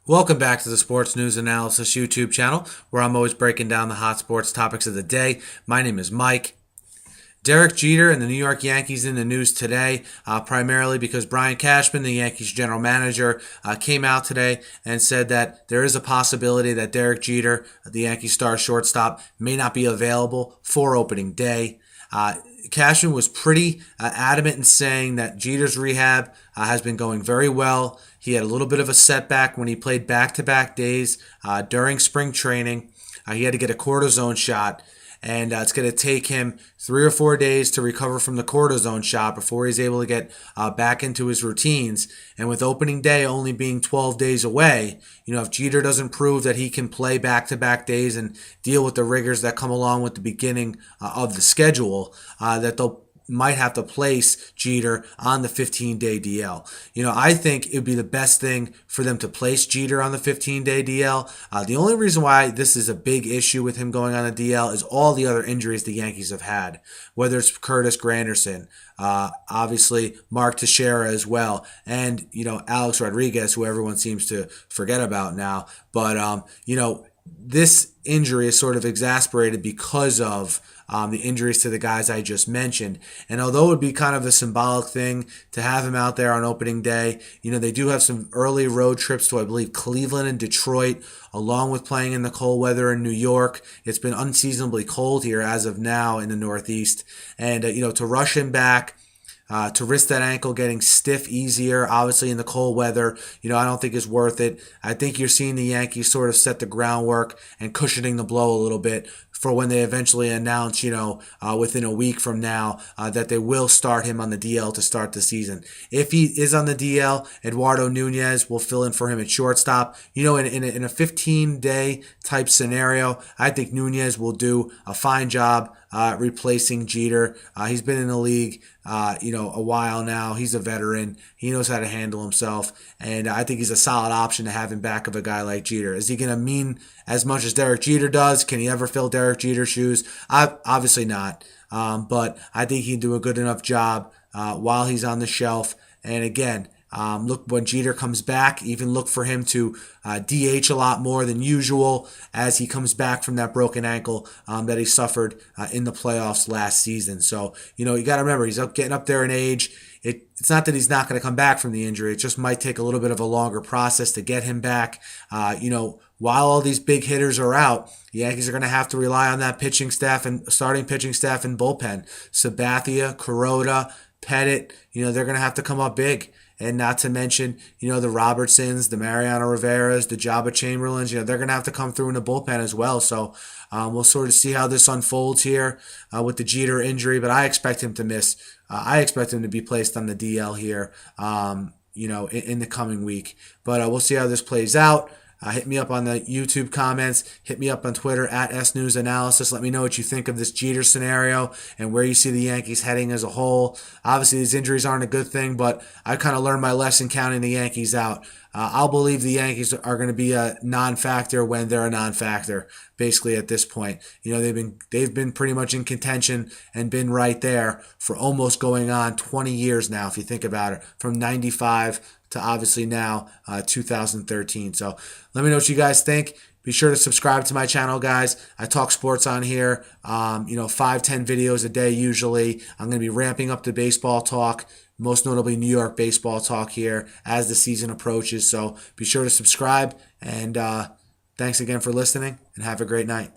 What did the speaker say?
Welcome back to the Sports News Analysis YouTube channel, where I'm always breaking down the hot sports topics of the day. My name is Mike. Derek Jeter and the New York Yankees in the news today, primarily because Brian Cashman, the Yankees general manager, came out today and said that there is a possibility that Derek Jeter, the Yankees star shortstop, may not be available for opening day. Cashman was pretty adamant in saying that Jeter's rehab has been going very well. He had a little bit of a setback when he played back-to-back days during spring training. He had to get a cortisone shot, and it's going to take him 3 or 4 days to recover from the cortisone shot before he's able to get back into his routines. And with opening day only being 12 days away, if Jeter doesn't prove that he can play back-to-back days and deal with the rigors that come along with the beginning of the schedule, that they'll might have to place Jeter on the 15-day DL. I think it would be the best thing for them to place Jeter on the 15-day DL. The only reason why this is a big issue with him going on the DL is all the other injuries the Yankees have had, whether it's Curtis Granderson, obviously Mark Teixeira as well, and, Alex Rodriguez, who everyone seems to forget about now. But, this injury is sort of exasperated because of the injuries to the guys I just mentioned. And although it would be kind of a symbolic thing to have him out there on opening day, they do have some early road trips to, I believe, Cleveland and Detroit, along with playing in the cold weather in New York. It's been unseasonably cold here as of now in the Northeast. And, to rush him back, to risk that ankle getting stiff easier, obviously in the cold weather, I don't think is worth it. I think you're seeing the Yankees sort of set the groundwork and cushioning the blow a little bit for when they eventually announce, within a week from now, that they will start him on the DL to start the season. If he is on the DL, Eduardo Nunez will fill in for him at shortstop. In a 15-day type scenario, I think Nunez will do a fine job replacing Jeter. He's been in the league, a while now. He's a veteran. He knows how to handle himself, and I think he's a solid option to have in back of a guy like Jeter. Is he going to mean as much as Derek Jeter does? Can he ever fill Derek Jeter's shoes? Obviously not, but I think he can do a good enough job while he's on the shelf. And again, look, when Jeter comes back, even look for him to DH a lot more than usual as he comes back from that broken ankle that he suffered in the playoffs last season. So, you got to remember, he's getting up there in age. It's not that he's not going to come back from the injury. It just might take a little bit of a longer process to get him back. While all these big hitters are out, the Yankees are going to have to rely on that pitching staff and starting pitching staff and bullpen. Sabathia, Kuroda, Pettit, they're going to have to come up big. And not to mention, the Robertsons, the Mariano Riveras, the Jabba Chamberlains, they're going to have to come through in the bullpen as well. So we'll sort of see how this unfolds here with the Jeter injury, but I expect him to miss. I expect him to be placed on the DL here, in the coming week. But we'll see how this plays out. Hit me up on the YouTube comments. Hit me up on Twitter at SNewsAnalysis. Let me know what you think of this Jeter scenario and where you see the Yankees heading as a whole. Obviously, these injuries aren't a good thing, but I kind of learned my lesson counting the Yankees out. I'll believe the Yankees are going to be a non-factor when they're a non-factor, basically at this point. They've been pretty much in contention and been right there for almost going on 20 years now, if you think about it, from 95 to obviously now 2013. So let me know what you guys think. Be sure to subscribe to my channel, guys. I talk sports on here, 5-10 videos a day usually. I'm going to be ramping up the baseball talk, most notably New York baseball talk here as the season approaches. So be sure to subscribe, and thanks again for listening, and have a great night.